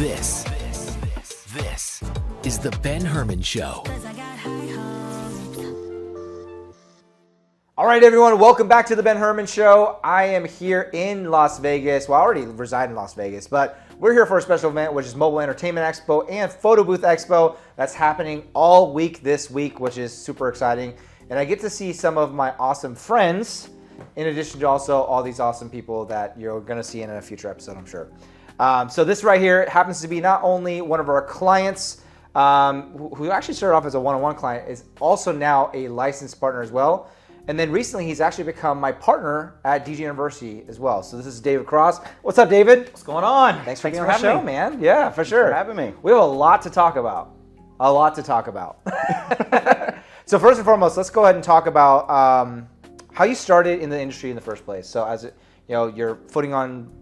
This is the Ben Herman Show. All right, everyone, welcome back to the Ben Herman Show. I am here in Las Vegas. Well, I already reside in Las Vegas, but we're here for a special event, which is Mobile Entertainment Expo and Photo Booth Expo. That's happening all week this week, which is super exciting. And I get to see some of my awesome friends, in addition to also all these awesome people that you're going to see in a future episode, I'm sure. So this right here happens to be not only one of our clients, who actually started off as a one-on-one client, is also now a licensed partner as well. And then recently, he's actually become my partner at DJ University as well. So this is David Cross. What's up, David? What's going on? Thanks for being on the show, man. Yeah, for sure. Thanks for having me. We have a lot to talk about. So first and foremost, let's go ahead and talk about how you started in the industry in the first place. So as your footing on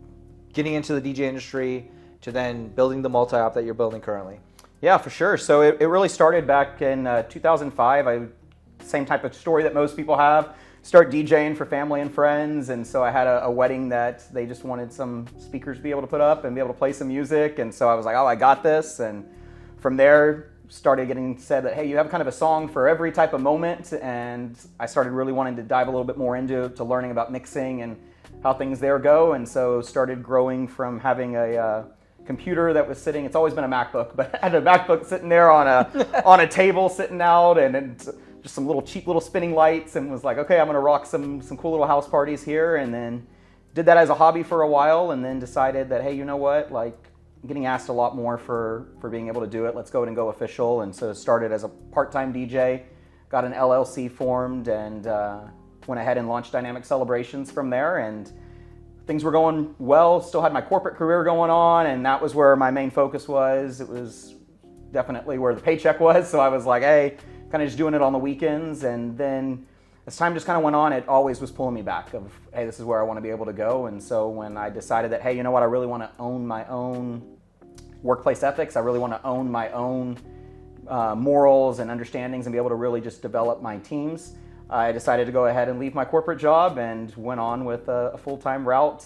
getting into the DJ industry to then building the multi-op that you're building currently. Yeah, for sure. So it really started back in 2005. Same type of story that most people have. Start DJing for family and friends, and so I had a wedding that they just wanted some speakers to be able to put up and be able to play some music, and so I was like, oh, I got this. And from there, started getting said that, hey, you have kind of a song for every type of moment, and I started really wanting to dive a little bit more into learning about mixing and how things there go, and so started growing from having a computer that was sitting, it's always been a MacBook, but I had a MacBook sitting there on a table sitting out, and just some cheap little spinning lights, and was like, okay, I'm gonna rock some cool little house parties here, and then did that as a hobby for a while, and then decided that, hey, you know what, like, I'm getting asked a lot more for being able to do it, let's go ahead and go official. And so started as a part-time DJ, got an LLC formed, and went ahead and launched Dynamic Celebrations from there, and things were going well, still had my corporate career going on, and that was where my main focus was. It was definitely where the paycheck was, so I was like, hey, kind of just doing it on the weekends. And then as time just kind of went on, it always was pulling me back of, hey, this is where I want to be able to go. And so when I decided that, hey, you know what, I really want to own my own workplace ethics, I really want to own my own morals and understandings and be able to really just develop my teams, I decided to go ahead and leave my corporate job and went on with a full-time route.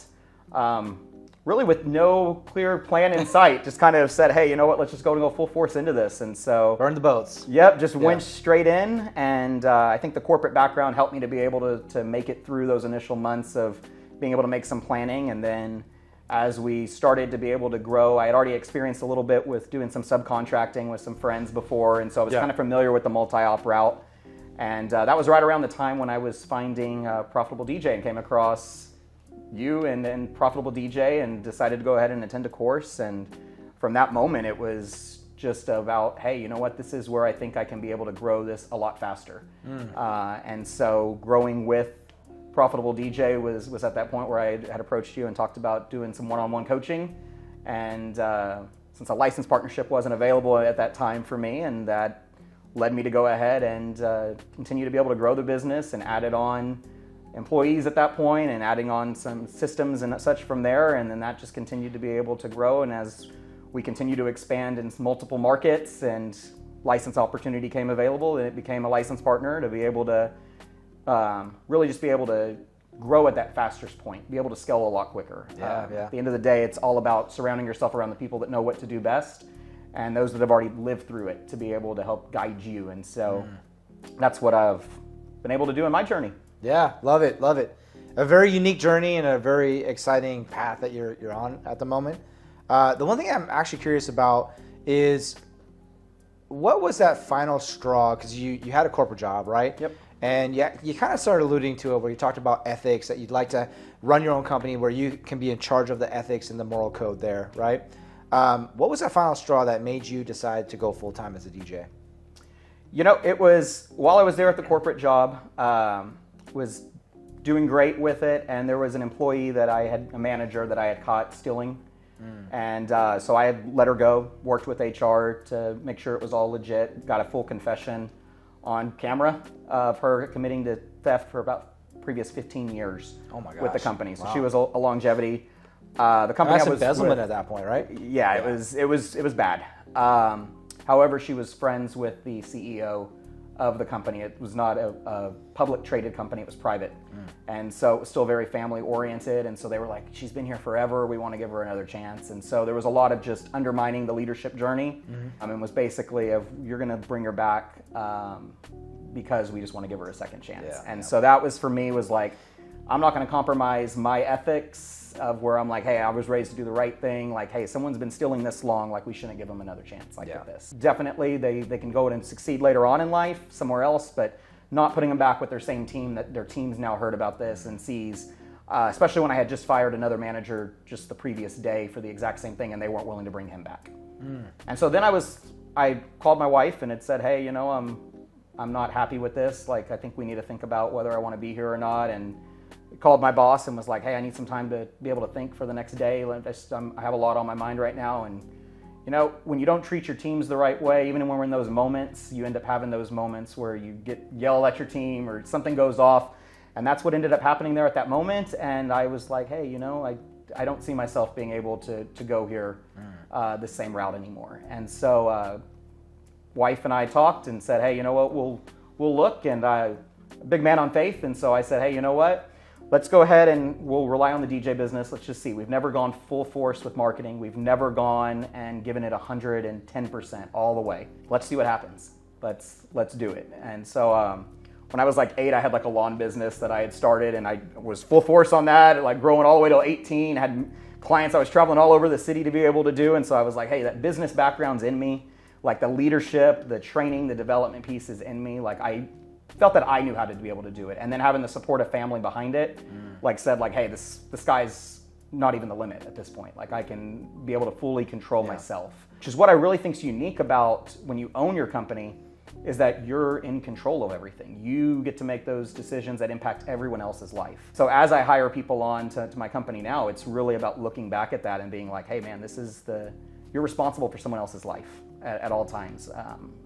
Really with no clear plan in sight, just kind of said, hey, you know what, let's just go full force into this. And so burn the boats. Yep, just went straight in, and I think the corporate background helped me to be able to make it through those initial months of being able to make some planning. And then as we started to be able to grow, I had already experienced a little bit with doing some subcontracting with some friends before, and so I was kind of familiar with the multi-op route. And that was right around the time when I was finding ProfitableDJ and came across you and then ProfitableDJ and decided to go ahead and attend a course. And from that moment, it was just about, hey, you know what, this is where I think I can be able to grow this a lot faster. And so growing with ProfitableDJ was at that point where I had approached you and talked about doing some one-on-one coaching. And since a license partnership wasn't available at that time for me, and that led me to go ahead and continue to be able to grow the business, and added on employees at that point and adding on some systems and such from there. And then that just continued to be able to grow. And as we continue to expand in multiple markets and license opportunity came available, and it became a license partner to be able to really just be able to grow at that fastest point, be able to scale a lot quicker. At the end of the day, it's all about surrounding yourself around the people that know what to do best, and those that have already lived through it to be able to help guide you. And so that's what I've been able to do in my journey. Yeah, love it. A very unique journey and a very exciting path that you're on at the moment. The one thing I'm actually curious about is, what was that final straw? Because you had a corporate job, right? Yep. And you kind of started alluding to it where you talked about ethics, that you'd like to run your own company where you can be in charge of the ethics and the moral code there, right? What was that final straw that made you decide to go full-time as a DJ? You know, it was while I was there at the corporate job, was doing great with it, and there was an employee a manager that I had caught stealing. And so I had let her go, worked with HR to make sure it was all legit, got a full confession on camera of her committing to theft for about previous 15 years with the company. So she was a longevity. The company that's embezzlement at that point, right? Yeah, it was bad. However, she was friends with the CEO of the company. It was not a public traded company, it was private. And so it was still very family oriented. And so they were like, she's been here forever, we want to give her another chance. And so there was a lot of just undermining the leadership journey. And was basically you're going to bring her back because we just want to give her a second chance. So that was, for me, was like, I'm not going to compromise my ethics of where I'm like, hey, I was raised to do the right thing. Like, hey, someone's been stealing this long, like we shouldn't give them another chance with this. Definitely, they can go and succeed later on in life somewhere else, but not putting them back with their same team that their team's now heard about this and sees, especially when I had just fired another manager just the previous day for the exact same thing and they weren't willing to bring him back. And so then I called my wife and it said, hey, I'm not happy with this. Like, I think we need to think about whether I want to be here or not. And called my boss and was like, hey, I need some time to be able to think for the next day. I have a lot on my mind right now. And, when you don't treat your teams the right way, even when we're in those moments, you end up having those moments where you yell at your team or something goes off. And that's what ended up happening there at that moment. And I was like, hey, I don't see myself being able to go here the same route anymore. And so wife and I talked and said, hey, you know what, we'll look. And I'm a big man on faith. And so I said, hey, you know what? Let's go ahead and we'll rely on the DJ business. Let's just see. We've never gone full force with marketing. We've never gone and given it 110% all the way. Let's see what happens. Let's do it. And so when I was like 8, I had like a lawn business that I had started and I was full force on that, like growing all the way till 18, had clients I was traveling all over the city to be able to do. And so I was like, hey, that business background's in me. Like the leadership, the training, the development piece is in me. Like I felt that I knew how to be able to do it. And then having the support of family behind it, said like, hey, this sky's not even the limit at this point. Like I can be able to fully control myself, which is what I really think is unique about when you own your company, is that you're in control of everything. You get to make those decisions that impact everyone else's life. So as I hire people on to my company now, it's really about looking back at that and being like, hey man, you're responsible for someone else's life at all times.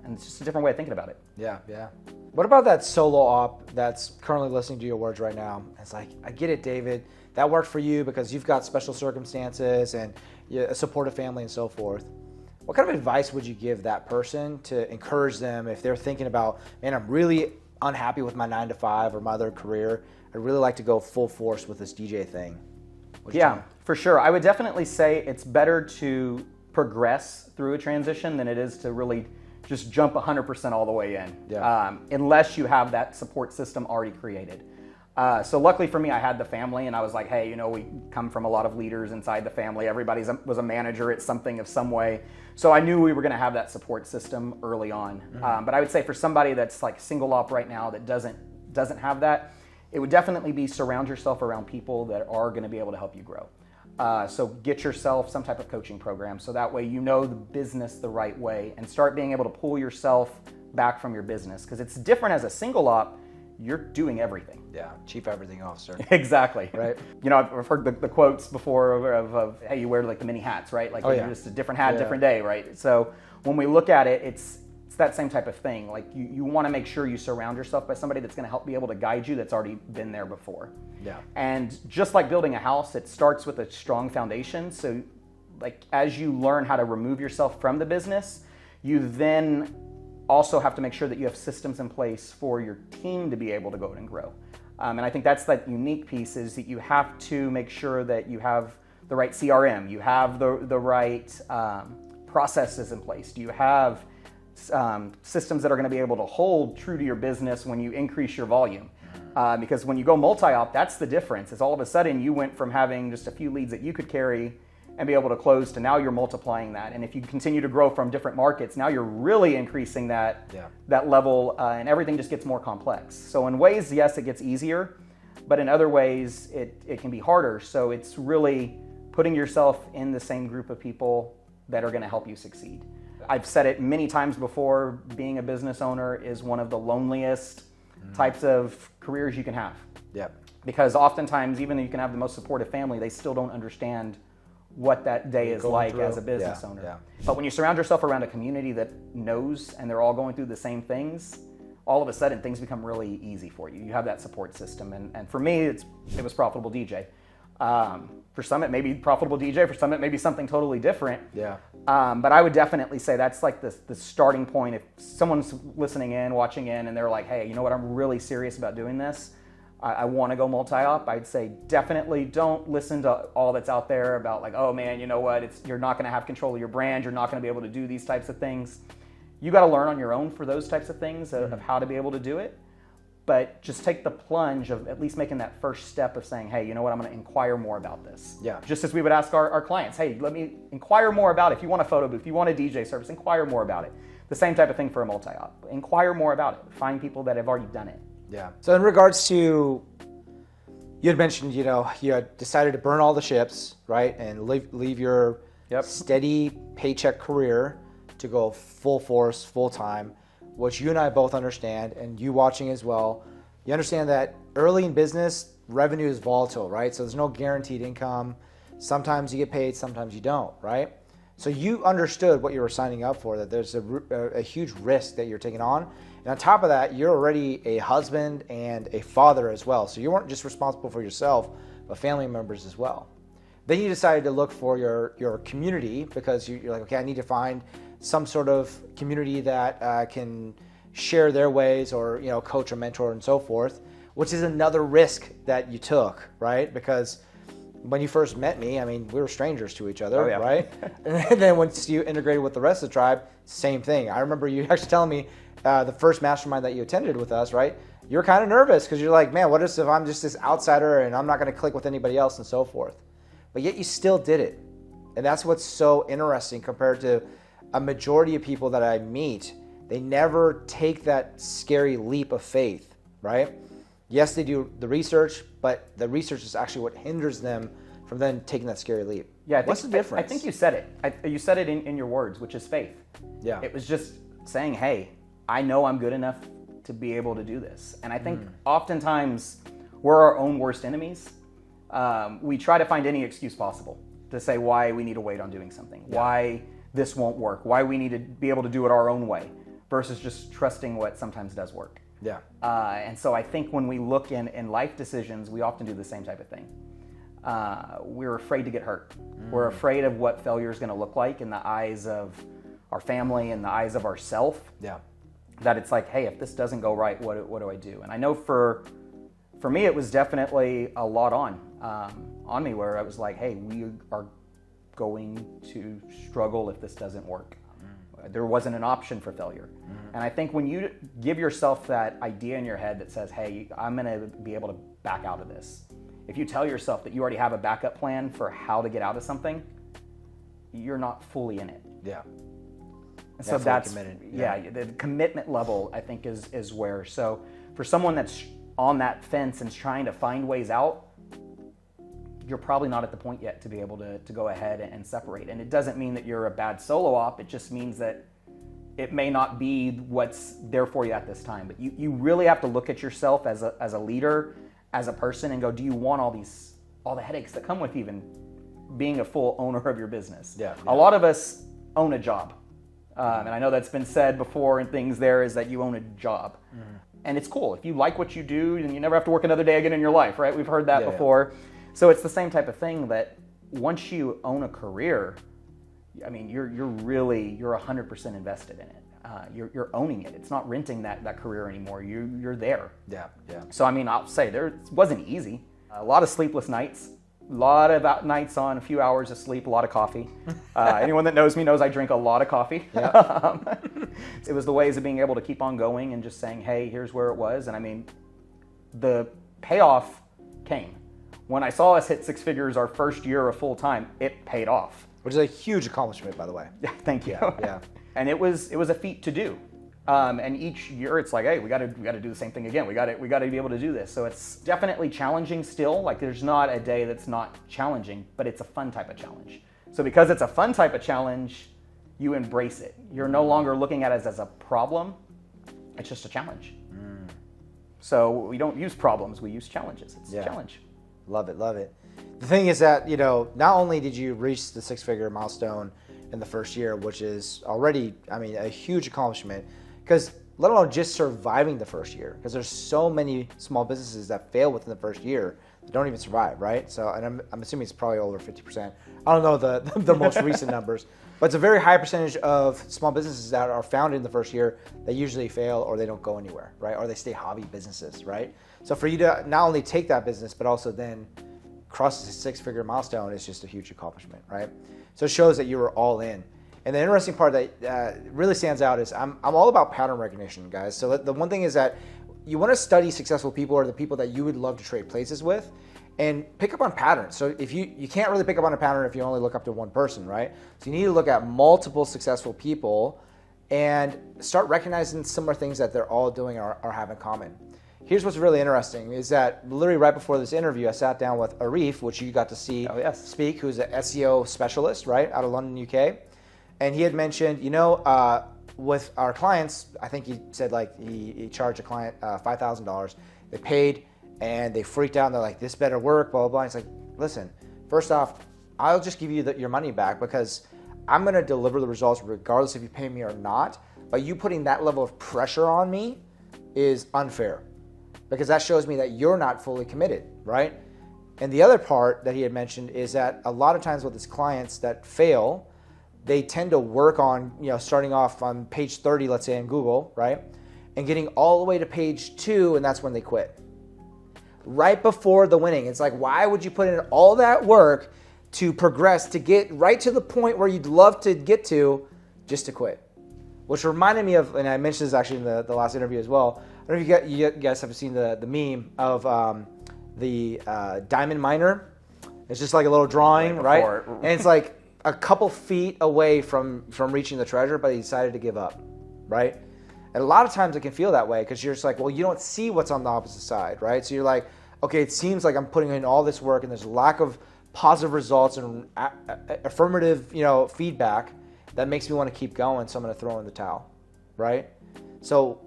And it's just a different way of thinking about it. Yeah. What about that solo op that's currently listening to your words right now? It's like, I get it, David. That worked for you because you've got special circumstances and a supportive family and so forth. What kind of advice would you give that person to encourage them if they're thinking about, man, I'm really unhappy with my 9-to-5 or my other career. I'd really like to go full force with this DJ thing. For sure. I would definitely say it's better to progress through a transition than it is to really just jump 100% all the way in, unless you have that support system already created. So luckily for me, I had the family and I was like, hey, we come from a lot of leaders inside the family. Everybody was a manager at something of some way. So I knew we were going to have that support system early on. But I would say for somebody that's like single op right now that doesn't have that, it would definitely be surround yourself around people that are going to be able to help you grow. So get yourself some type of coaching program so that way you know the business the right way and start being able to pull yourself back from your business. Because it's different as a single op, you're doing everything. Yeah, chief everything officer. Exactly. Right. I've heard the quotes before of hey, you wear like the mini hats, right? Like you're just a different hat, different day, right? So when we look at it, it's that same type of thing. Like you want to make sure you surround yourself by somebody that's going to help be able to guide you that's already been there before. Yeah. And just like building a house, it starts with a strong foundation. So like as you learn how to remove yourself from the business, you then also have to make sure that you have systems in place for your team to be able to go and grow. And I think that's that unique piece is that you have to make sure that you have the right CRM, you have the right processes in place. Do you have systems that are going to be able to hold true to your business when you increase your volume? Because when you go multi-op, that's the difference. Is all of a sudden you went from having just a few leads that you could carry and be able to close to now you're multiplying that. And if you continue to grow from different markets, now you're really increasing that level and everything just gets more complex. So in ways, yes, it gets easier, but in other ways it can be harder. So it's really putting yourself in the same group of people that are going to help you succeed. I've said it many times before, being a business owner is one of the loneliest types of careers you can have. Yeah. Because oftentimes, even though you can have the most supportive family, they still don't understand what that day is like as a business owner. Yeah. But when you surround yourself around a community that knows and they're all going through the same things, all of a sudden things become really easy for you. You have that support system. And for me, it was ProfitableDJ. For some, it may be Profitable DJ. For some, it may be something totally different. Yeah. But I would definitely say that's like the starting point. If someone's listening in, watching in, and they're like, hey, you know what, I'm really serious about doing this. I want to go multi-op. I'd say definitely don't listen to all that's out there about like, oh man, you know what, you're not going to have control of your brand. You're not going to be able to do these types of things. You got to learn on your own for those types of things of how to be able to do it. But just take the plunge of at least making that first step of saying, hey, you know what, I'm going to inquire more about this. Yeah. Just as we would ask our clients, hey, let me inquire more about it. If you want a photo booth, if you want a DJ service, inquire more about it. The same type of thing for a multi-op. Inquire more about it. Find people that have already done it. Yeah. So in regards to, you had mentioned, you had decided to burn all the ships, right, and leave your steady paycheck career to go full force, full time, which you and I both understand, and you watching as well. You understand that early in business, revenue is volatile, right? So there's no guaranteed income. Sometimes you get paid, sometimes you don't, right? So you understood what you were signing up for, that there's a huge risk that you're taking on. And on top of that, you're already a husband and a father as well. So you weren't just responsible for yourself, but family members as well. Then you decided to look for your community because you're like, okay, I need to find some sort of community that can share their ways or, coach or mentor and so forth, which is another risk that you took, right? Because when you first met me, we were strangers to each other, right? And then once you integrated with the rest of the tribe, same thing. I remember you actually telling me the first mastermind that you attended with us, right? You're kind of nervous because you're like, man, what if I'm just this outsider and I'm not going to click with anybody else and so forth. But yet you still did it. And that's what's so interesting compared to a majority of people that I meet. They never take that scary leap of faith, right? Yes, they do the research, but the research is actually what hinders them from then taking that scary leap. Yeah, what's the difference? I think you said it. You said it in your words, which is faith. Yeah. It was just saying, hey, I know I'm good enough to be able to do this. And I think oftentimes we're our own worst enemies. We try to find any excuse possible to say why we need to wait on doing something, why this won't work, why we need to be able to do it our own way versus just trusting what sometimes does work. Yeah. And so I think when we look in life decisions, we often do the same type of thing. We're afraid to get hurt. We're afraid of what failure is going to look like in the eyes of our family, in the eyes of ourself. Yeah. That it's like, hey, if this doesn't go right, what do I do? And I know for me, it was definitely a lot on me where I was like, hey, we are going to struggle if this doesn't work. There wasn't an option for failure. And I think when you give yourself that idea in your head that says, hey, I'm going to be able to back out of this. If you tell yourself that you already have a backup plan for how to get out of something, you're not fully in it. Yeah. And so that's committed. The commitment level, I think, is where. So for someone that's on that fence and is trying to find ways out, you're probably not at the point yet to be able to go ahead and separate. And it doesn't mean that you're a bad solo op. It just means that it may not be what's there for you at this time. But you really have to look at yourself as a leader, as a person, and go, do you want all the headaches that come with even being a full owner of your business? Yeah. A lot of us own a job. And I know that's been said before and things there is that you own a job. And it's cool. If you like what you do, then you never have to work another day again in your life, right? We've heard that before. Yeah. So it's the same type of thing that once you own a career, you're 100% invested in it. You're owning it. It's not renting that career anymore. You're there. Yeah, yeah. So I'll say it wasn't easy. A lot of sleepless nights. A lot of nights on a few hours of sleep, a lot of coffee. Anyone that knows me knows I drink a lot of coffee. Yeah. It was the ways of being able to keep on going and just saying, hey, here's where it was. And the payoff came. When I saw us hit six figures our first year of full time, it paid off. Which is a huge accomplishment, by the way. Yeah, thank you. Yeah. And it was a feat to do. And each year it's like, hey, we got to do the same thing again. We got to be able to do this. So it's definitely challenging still. Like there's not a day that's not challenging, but it's a fun type of challenge. So because it's a fun type of challenge, you embrace it. You're no longer looking at it as a problem. It's just a challenge. So we don't use problems, we use challenges. It's a challenge. Love it, love it. The thing is that, not only did you reach the six-figure milestone in the first year, which is already, a huge accomplishment, because let alone just surviving the first year, because there's so many small businesses that fail within the first year don't even survive, right? So, and I'm assuming it's probably over 50%. I don't know the most recent numbers, but it's a very high percentage of small businesses that are founded in the first year that usually fail or they don't go anywhere, right? Or they stay hobby businesses, right? So for you to not only take that business, but also then cross the six-figure milestone is just a huge accomplishment, right? So it shows that you were all in. And the interesting part that really stands out is I'm all about pattern recognition, guys. So the one thing is that you want to study successful people or the people that you would love to trade places with and pick up on patterns. So if you can't really pick up on a pattern if you only look up to one person, right? So you need to look at multiple successful people and start recognizing similar things that they're all doing or have in common. Here's what's really interesting is that literally right before this interview, I sat down with Arif, which you got to see speak, who's an SEO specialist, right, out of London, UK. And he had mentioned, with our clients, I think he said like he charged a client $5,000. They paid and they freaked out and they're like, this better work, blah, blah, blah. It's like, listen, first off, I'll just give you your money back because I'm going to deliver the results regardless if you pay me or not. But you putting that level of pressure on me is unfair because that shows me that you're not fully committed, right? And the other part that he had mentioned is that a lot of times with his clients that fail, they tend to work on, starting off on page 30, let's say in Google, right? And getting all the way to page 2, and that's when they quit. Right before the winning. It's like, why would you put in all that work to progress, to get right to the point where you'd love to get to, just to quit? Which reminded me of, and I mentioned this actually in the last interview as well. I don't know if you guys have seen the meme of the diamond miner. It's just like a little drawing, right? And it's like a couple feet away from reaching the treasure, but he decided to give up, right? And a lot of times it can feel that way because you're just like, well, you don't see what's on the opposite side, right? So you're like, okay, it seems like I'm putting in all this work and there's a lack of positive results and affirmative, feedback that makes me want to keep going, so I'm going to throw in the towel, right? So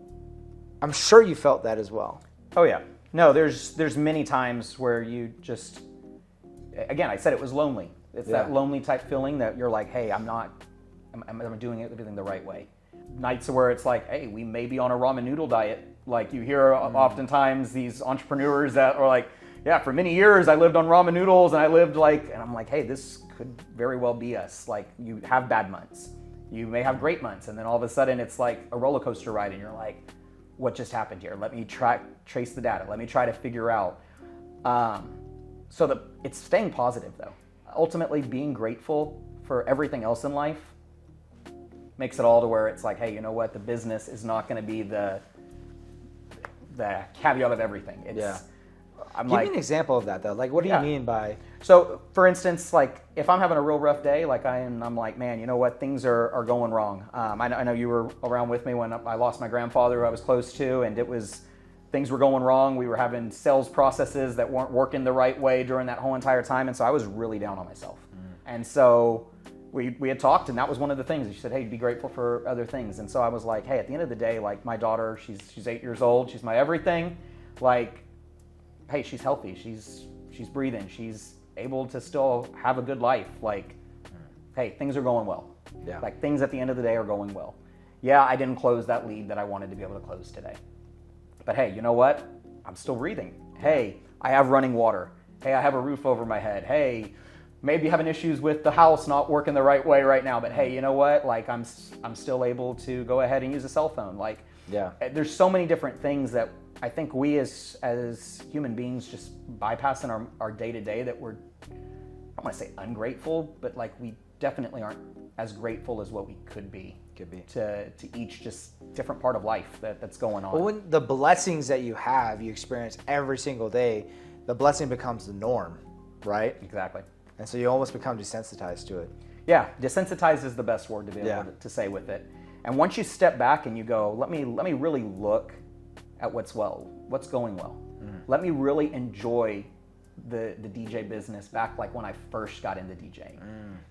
I'm sure you felt that as well. Oh yeah. No, there's many times where you just, again, I said it was lonely. It's that lonely type feeling that you're like, hey, I'm doing everything the right way. Nights where it's like, hey, we may be on a ramen noodle diet. Like you hear oftentimes these entrepreneurs that are like, yeah, for many years I lived on ramen noodles and and I'm like, hey, this could very well be us. Like you have bad months. You may have great months. And then all of a sudden it's like a roller coaster ride and you're like, what just happened here? Let me trace the data. Let me try to figure out. It's staying positive though. Ultimately being grateful for everything else in life makes it all to where it's like, hey, you know what? The business is not going to be the caveat of everything. Give me an example of that though. Like, what do you mean by? So, for instance, like if I'm having a real rough day, like I'm like, man, you know what? Things are going wrong. I know you were around with me when I lost my grandfather, who I was close to, and things were going wrong. We were having sales processes that weren't working the right way during that whole entire time, and so I was really down on myself. And so we had talked, and that was one of the things. She said, hey, be grateful for other things. And so I was like, hey, at the end of the day, like my daughter, she's 8 years old. She's my everything. Like, hey, she's healthy. She's breathing. She's able to still have a good life. Like, hey, things are going well. Yeah. Like things at the end of the day are going well. Yeah, I didn't close that lead that I wanted to be able to close today. But hey, you know what? I'm still breathing. Hey, I have running water. Hey, I have a roof over my head. Hey, maybe having issues with the house not working the right way right now. But hey, you know what? Like I'm still able to go ahead and use a cell phone. Like, there's so many different things that I think we as human beings just bypassing our day-to-day that we're, I don't want to say ungrateful, but like we definitely aren't as grateful as what we could be. To each just different part of life that's going on. Well, when the blessings that you experience every single day, the blessing becomes the norm, right? Exactly. And so you almost become desensitized to it. Yeah, desensitized is the best word to be able to say with it. And once you step back and you go, let me really look at what's going well. Let me really enjoy the DJ business back like when I first got into DJing.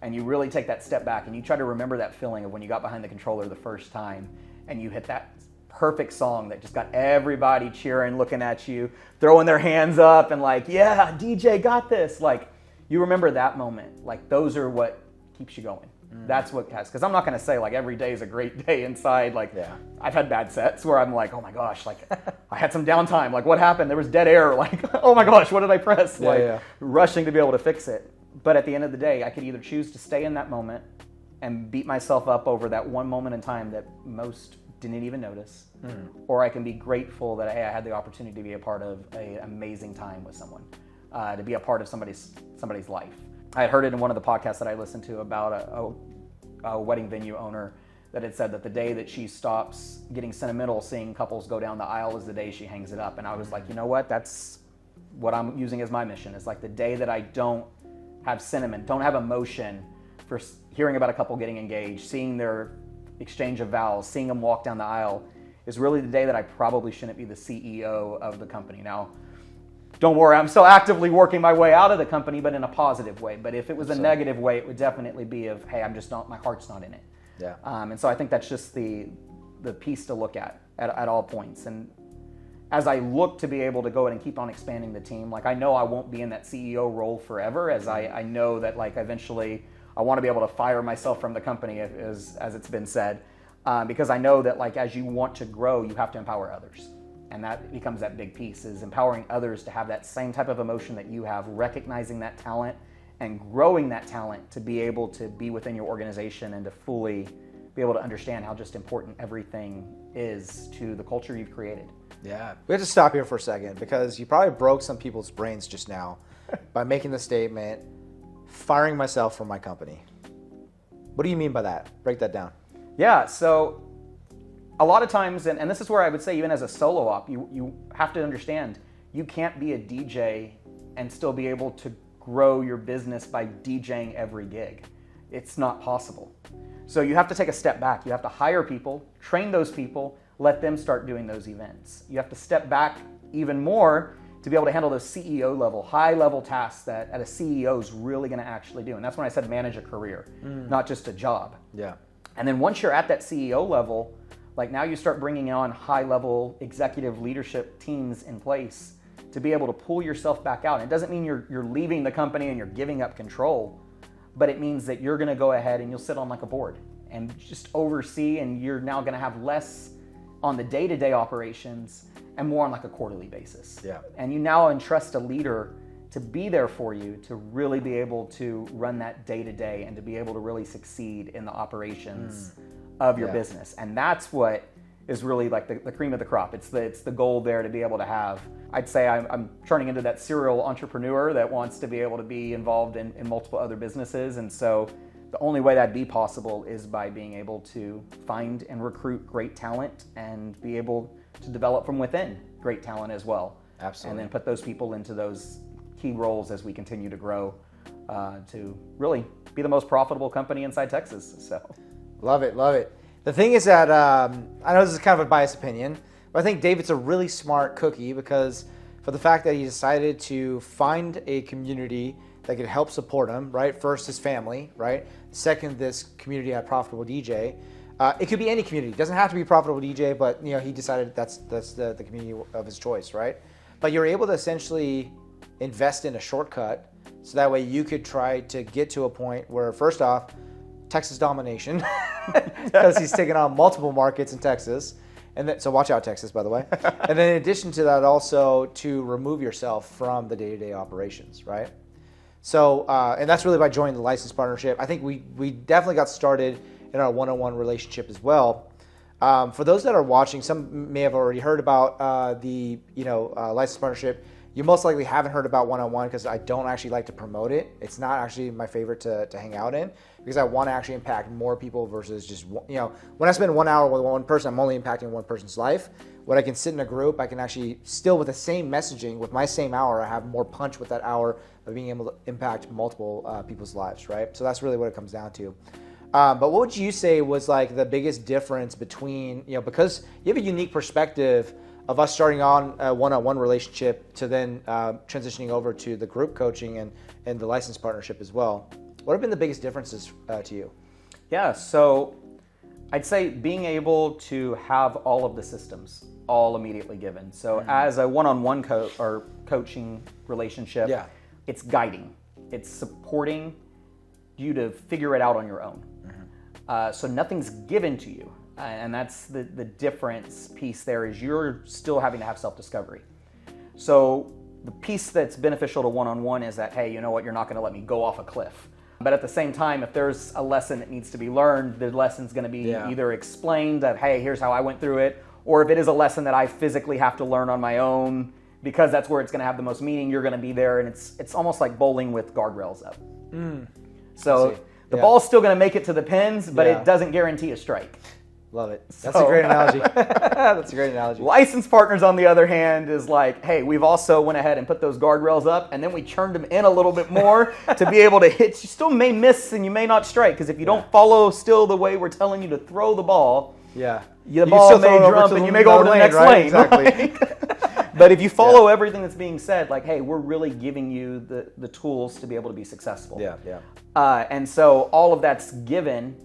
And you really take that step back and you try to remember that feeling of when you got behind the controller the first time and you hit that perfect song that just got everybody cheering, looking at you, throwing their hands up and like, yeah, DJ got this. Like, you remember that moment. Like, those are what keeps you going. That's what has, because I'm not going to say like every day is a great day inside. Like I've had bad sets where I'm like, oh my gosh, like I had some downtime. Like what happened? There was dead air. Like, oh my gosh, what did I press? Rushing to be able to fix it. But at the end of the day, I could either choose to stay in that moment and beat myself up over that one moment in time that most didn't even notice, or I can be grateful that hey, I had the opportunity to be a part of an amazing time with someone, to be a part of somebody's life. I had heard it in one of the podcasts that I listened to about a wedding venue owner that had said that the day that she stops getting sentimental seeing couples go down the aisle is the day she hangs it up. And I was like, you know what? That's what I'm using as my mission. It's like the day that I don't have sentiment, don't have emotion for hearing about a couple getting engaged, seeing their exchange of vows, seeing them walk down the aisle is really the day that I probably shouldn't be the CEO of the company. Now, don't worry, I'm still actively working my way out of the company, but in a positive way. But if it was a negative way, it would definitely be of, hey, I'm just not, my heart's not in it. Yeah. And so I think that's just the piece to look at all points. And as I look to be able to go ahead and keep on expanding the team, like I know I won't be in that CEO role forever, as I know that like eventually I want to be able to fire myself from the company, as it's been said, because I know that like as you want to grow, you have to empower others. And that becomes that big piece, is empowering others to have that same type of emotion that you have, recognizing that talent and growing that talent to be able to be within your organization and to fully be able to understand how just important everything is to the culture you've created. Yeah. We have to stop here for a second because you probably broke some people's brains just now by making the statement, firing myself from my company. What do you mean by that? Break that down. Yeah, so a lot of times, and this is where I would say even as a solo op, you have to understand you can't be a DJ and still be able to grow your business by DJing every gig. It's not possible. So you have to take a step back. You have to hire people, train those people, let them start doing those events. You have to step back even more to be able to handle those CEO level, high level tasks that a CEO is really going to actually do. And that's when I said manage a career, not just a job. Yeah. And then once you're at that CEO level, like now you start bringing on high level executive leadership teams in place to be able to pull yourself back out. And it doesn't mean you're leaving the company and you're giving up control, but it means that you're going to go ahead and you'll sit on like a board and just oversee, and you're now going to have less on the day-to-day operations and more on like a quarterly basis. Yeah. And you now entrust a leader to be there for you to really be able to run that day-to-day and to be able to really succeed in the operations of your business. And that's what is really like the cream of the crop. It's the goal there to be able to have. I'd say I'm turning into that serial entrepreneur that wants to be able to be involved in multiple other businesses. And so the only way that'd be possible is by being able to find and recruit great talent and be able to develop from within great talent as well. Absolutely. And then put those people into those key roles as we continue to grow to really be the most profitable company inside Texas. So, love it, love it. The thing is that I know this is kind of a biased opinion, but I think David's a really smart cookie because for the fact that he decided to find a community that could help support him, right? First, his family, right? Second, this community at Profitable DJ. It could be any community. It doesn't have to be Profitable DJ, but he decided that's the community of his choice, right? But you're able to essentially invest in a shortcut so that way you could try to get to a point where, first off, Texas domination, because he's taken on multiple markets in Texas. And then, so watch out, Texas, by the way. And then in addition to that, also to remove yourself from the day-to-day operations, right? So, and that's really by joining the license partnership. I think we definitely got started in our one-on-one relationship as well. For those that are watching, some may have already heard about the license partnership. You most likely haven't heard about one-on-one because I don't actually like to promote it. It's not actually my favorite to hang out in because I want to actually impact more people versus just, when I spend 1 hour with one person, I'm only impacting one person's life. When I can sit in a group, I can actually still with the same messaging, with my same hour, I have more punch with that hour of being able to impact multiple people's lives, right? So that's really what it comes down to. But what would you say was like the biggest difference between, because you have a unique perspective of us starting on a one-on-one relationship to then transitioning over to the group coaching and the license partnership as well. What have been the biggest differences to you? Yeah, so I'd say being able to have all of the systems all immediately given. So as a one-on-one coaching relationship, it's guiding. It's supporting you to figure it out on your own. So nothing's given to you. And that's the difference piece there, is you're still having to have self-discovery. So the piece that's beneficial to one-on-one is that, hey, you know what, you're not going to let me go off a cliff. But at the same time, if there's a lesson that needs to be learned, the lesson's going to be either explained that, hey, here's how I went through it, or if it is a lesson that I physically have to learn on my own, because that's where it's going to have the most meaning, you're going to be there, and it's almost like bowling with guardrails up. So the ball's still going to make it to the pins, but it doesn't guarantee a strike. Love it. That's a great analogy. That's a great analogy. Licensed partners, on the other hand, is like, hey, we've also went ahead and put those guardrails up, and then we churned them in a little bit more to be able to hit. You still may miss and you may not strike, because if you don't follow still the way we're telling you to throw the ball, the ball may jump and you may go over to the next lane. Exactly. But if you follow everything that's being said, like, hey, we're really giving you the tools to be able to be successful. And so all of that's given.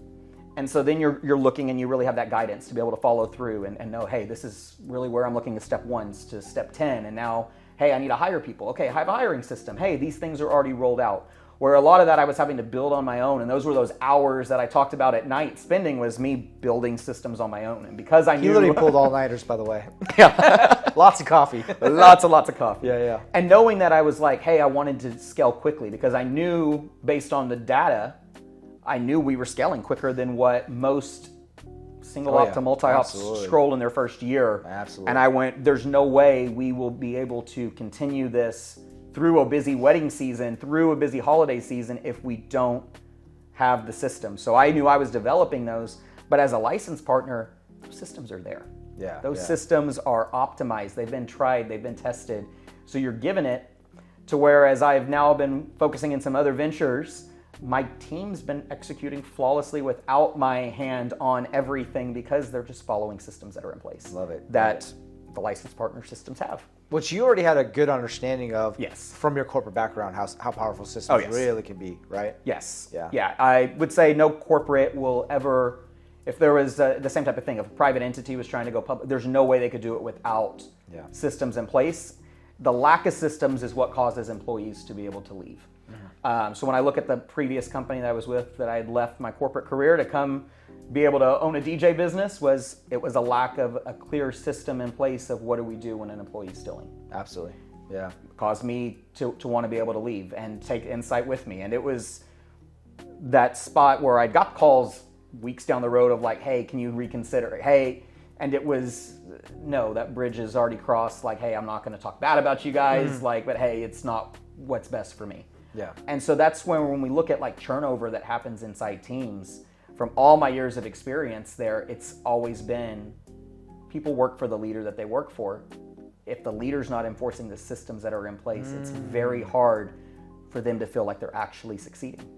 And so then you're looking, and you really have that guidance to be able to follow through and know, hey, this is really where I'm looking at step 1 to step 10. And now, hey, I need to hire people. Okay, I have a hiring system. Hey, these things are already rolled out. Where a lot of that I was having to build on my own. And those were those hours that I talked about at night spending, was me building systems on my own. And because I knew... He literally pulled all-nighters, by the way. Lots of coffee. Lots of coffee. Yeah. And knowing that I was like, hey, I wanted to scale quickly, because I knew, based on the data, I knew we were scaling quicker than what most single op to multi-op scroll in their first year. Absolutely. And I went, there's no way we will be able to continue this through a busy wedding season, through a busy holiday season, if we don't have the system. So I knew I was developing those, but as a licensed partner, those systems are there. Those systems are optimized. They've been tried, they've been tested. So you're given it to where, as I've now been focusing in some other ventures, my team's been executing flawlessly without my hand on everything, because they're just following systems that are in place. Love it. That the licensed partner systems have. Which you already had a good understanding of from your corporate background, how powerful systems really can be, right? Yes. Yeah. I would say no corporate will ever, if there was the same type of thing, if a private entity was trying to go public, there's no way they could do it without systems in place. The lack of systems is what causes employees to be able to leave. So when I look at the previous company that I was with, that I had left my corporate career to come be able to own a DJ business, it was a lack of a clear system in place of what do we do when an employee's stealing. Absolutely. Yeah. It caused me to want to be able to leave and take Insight with me. And it was that spot where I got calls weeks down the road of like, hey, can you reconsider? Hey, and it was, no, that bridge is already crossed. Like, hey, I'm not going to talk bad about you guys. But hey, it's not what's best for me. Yeah. And so that's when we look at like turnover that happens inside teams, from all my years of experience there, it's always been people work for the leader that they work for. If the leader's not enforcing the systems that are in place, it's very hard for them to feel like they're actually succeeding.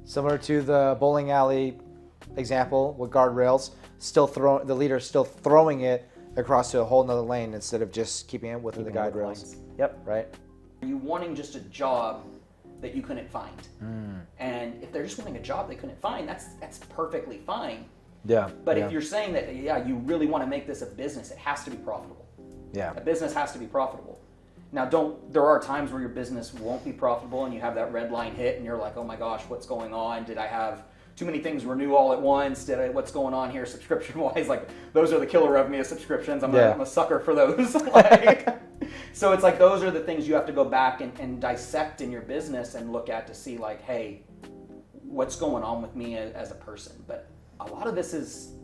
Similar to the bowling alley example with guardrails, the leader's still throwing it across to a whole nother lane instead of just keeping it within the guide rails. Yep. Right? Are you wanting just a job that you couldn't find? And if they're just wanting a job they couldn't find, that's perfectly fine. Yeah. But if you're saying that, you really want to make this a business, it has to be profitable. Yeah. A business has to be profitable. Now, there are times where your business won't be profitable and you have that red line hit and you're like, oh my gosh, what's going on? Did I have too many things renew all at once? What's going on here subscription-wise? Like, those are the killer of me as subscriptions. I'm a sucker for those. So it's like, those are the things you have to go back and dissect in your business and look at to see like, hey, what's going on with me as a person? But a lot of this is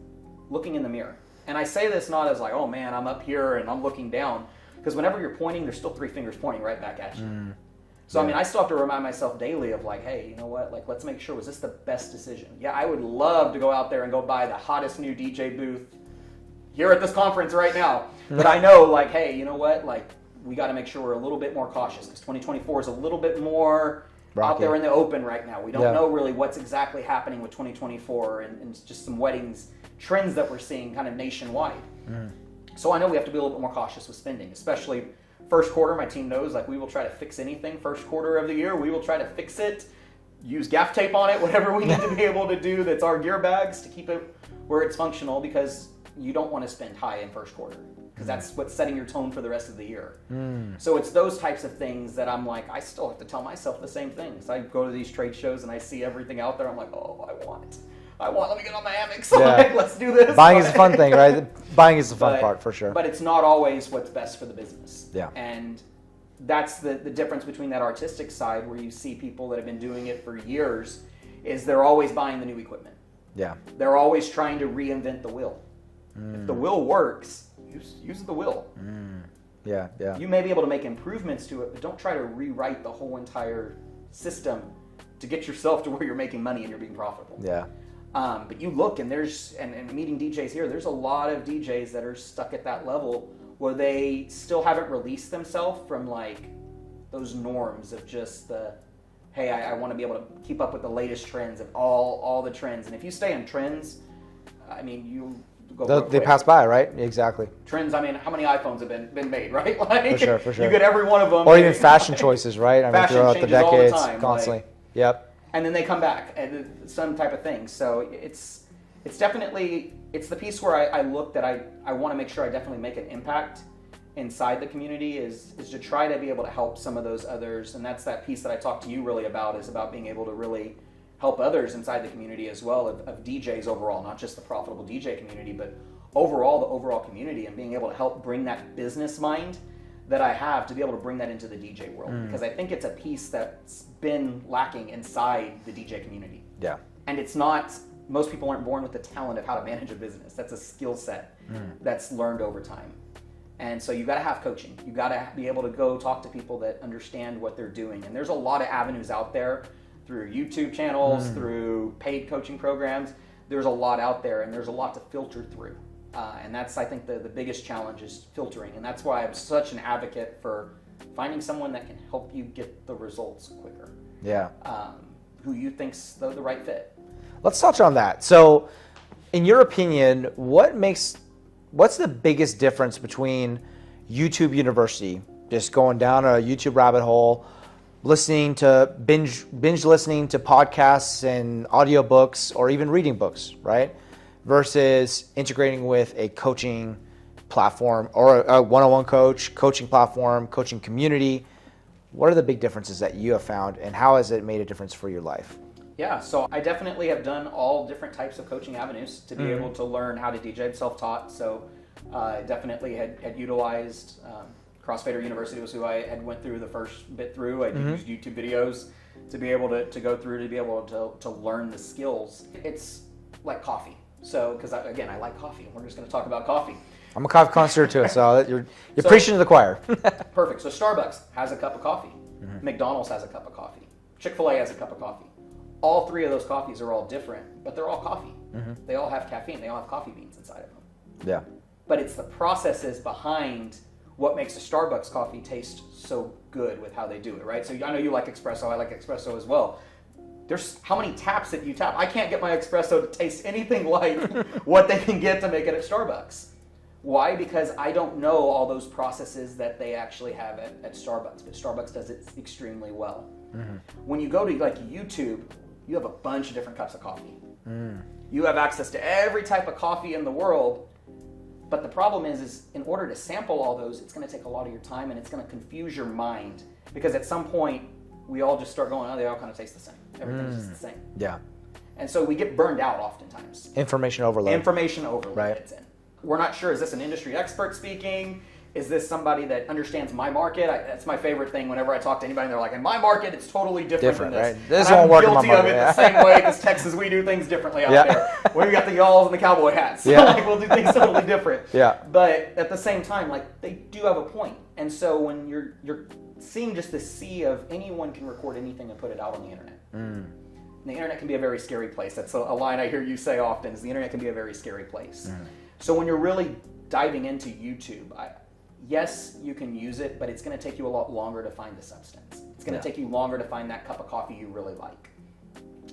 looking in the mirror. And I say this not as like, oh man, I'm up here and I'm looking down. Because whenever you're pointing, there's still 3 fingers pointing right back at you. So, I mean, I still have to remind myself daily of like, hey, you know what? Like, let's make sure, was this the best decision? Yeah, I would love to go out there and go buy the hottest new DJ booth here at this conference right now. But I know, like, hey, you know what? Like, we got to make sure we're a little bit more cautious because 2024 is a little bit more out there in the open right now. We don't know really what's exactly happening with 2024 and just some weddings trends that we're seeing kind of nationwide. So I know we have to be a little bit more cautious with spending, especially first quarter. My team knows, like, we will try to fix anything first quarter of the year. We will try to fix it, use gaff tape on it, whatever we need to be able to do that's our gear bags to keep it where it's functional, because you don't want to spend high in first quarter because that's what's setting your tone for the rest of the year. So it's those types of things that I'm like, I still have to tell myself the same things. I go to these trade shows and I see everything out there. I'm like, oh, I want it. let me get on my Amex. Yeah. Like, let's do this. Buying is a fun thing, right? Buying is the fun part for sure. But it's not always what's best for the business. Yeah. And that's the difference between that artistic side where you see people that have been doing it for years is they're always buying the new equipment. Yeah. They're always trying to reinvent the wheel. If the wheel works, use the wheel. Yeah, yeah. You may be able to make improvements to it, but don't try to rewrite the whole entire system to get yourself to where you're making money and you're being profitable. Yeah. But you look and and meeting DJs here, there's a lot of DJs that are stuck at that level where they still haven't released themselves from like those norms of just the, hey, I want to be able to keep up with the latest trends and all the trends. And if you stay in trends, I mean, you go They pass by, right? Exactly. Trends, I mean, how many iPhones have been made, right? Like, For sure. You get every one of them. Or even fashion choices, right? I mean, throughout the changes all the decades, time, constantly. like- Yep. And then they come back and some type of thing. So it's definitely, it's the piece where I look that I want to make sure I definitely make an impact inside the community is to try to be able to help some of those others. And that's that piece that I talked to you really about, is about being able to really help others inside the community as well, of DJs overall, not just the Profitable DJ community, but the overall community, and being able to help bring that business mind that I have to be able to bring that into the DJ world. Because I think it's a piece that's been lacking inside the DJ community. Yeah. And it's not, most people aren't born with the talent of how to manage a business. That's a skill set that's learned over time. And so you got to have coaching. You got to be able to go talk to people that understand what they're doing. And there's a lot of avenues out there through YouTube channels, through paid coaching programs. There's a lot out there, and there's a lot to filter through. And that's, I think, the biggest challenge is filtering. And that's why I'm such an advocate for finding someone that can help you get the results quicker. Yeah. Who you think's the right fit. Let's touch on that. So, in your opinion, what's the biggest difference between YouTube University, just going down a YouTube rabbit hole, listening to binge listening to podcasts and audiobooks, or even reading books, right? Versus integrating with a coaching platform or a one-on-one coaching platform, coaching community? What are the big differences that you have found, and how has it made a difference for your life? Yeah, so I definitely have done all different types of coaching avenues to be able to learn how to DJ. I'm self-taught, so I definitely had utilized Crossfader University was who I had went through the first bit through. I used YouTube videos to be able to go through, to be able to learn the skills. It's like coffee. So, because again, I like coffee, and we're just going to talk about coffee. I'm a coffee connoisseur too, so you're preaching to the choir. Perfect. So Starbucks has a cup of coffee. McDonald's has a cup of coffee. Chick-fil-A has a cup of coffee. All three of those coffees are all different, but they're all coffee. They all have caffeine. They all have coffee beans inside of them. Yeah. But it's the processes behind what makes a Starbucks coffee taste so good with how they do it, right? So I know you like espresso. I like espresso as well. There's how many taps that you tap. I can't get my espresso to taste anything like what they can get to make it at Starbucks. Why? Because I don't know all those processes that they actually have at Starbucks, but Starbucks does it extremely well. When you go to like YouTube, you have a bunch of different cups of coffee. You have access to every type of coffee in the world, but the problem is in order to sample all those, it's going to take a lot of your time, and it's going to confuse your mind, because at some point, we all just start going, oh, they all kind of taste the same. Everything's just the same. Yeah. And so we get burned out oftentimes. Information overload. Right. It's in. We're not sure, is this an industry expert speaking? Is this somebody that understands my market? That's my favorite thing whenever I talk to anybody, and they're like, in my market, it's totally different than this. Right? This and won't work in my I'm guilty market. of it the same way, because Texas, we do things differently out there. We got the y'alls and the cowboy hats. So like, we'll do things totally different. Yeah. But at the same time, like, they do have a point. And so when you're seeing just this sea of anyone can record anything and put it out on the internet. The internet can be a very scary place. That's a line I hear you say often, is the internet can be a very scary place. So when you're really diving into YouTube, yes, you can use it, but it's going to take you a lot longer to find the substance. It's going to take you longer to find that cup of coffee you really like.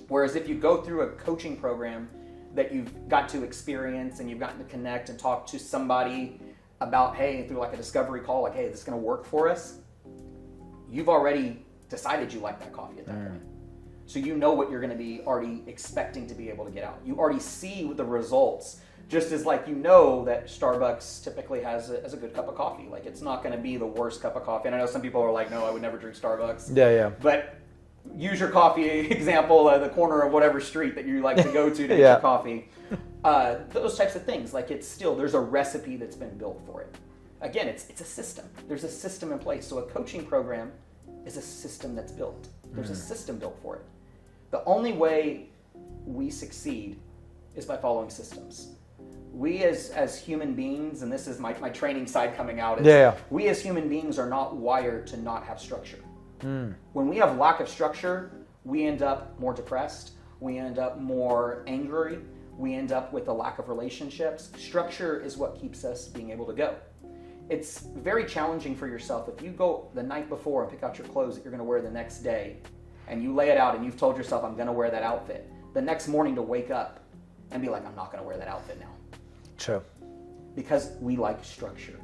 Whereas if you go through a coaching program that you've got to experience, and you've gotten to connect and talk to somebody about, hey, through like a discovery call, like, hey, is this going to work for us? You've already decided you like that coffee at that point. So you know what you're going to be already expecting to be able to get out. You already see the results, just as like you know that Starbucks typically has a good cup of coffee. Like, it's not going to be the worst cup of coffee. And I know some people are like, no, I would never drink Starbucks. Yeah. But use your coffee example at the corner of whatever street that you like to go to get your coffee. Those types of things. Like there's a recipe that's been built for it. Again, it's a system. There's a system in place. So a coaching program is a system that's built. There's a system built for it. The only way we succeed is by following systems. We as human beings, and this is my training side coming out, we as human beings are not wired to not have structure. When we have lack of structure, we end up more depressed, we end up more angry, we end up with a lack of relationships. Structure is what keeps us being able to go. It's very challenging for yourself if you go the night before and pick out your clothes that you're going to wear the next day, and you lay it out and you've told yourself, I'm going to wear that outfit. The next morning to wake up and be like, I'm not going to wear that outfit now. True. Because we like structure.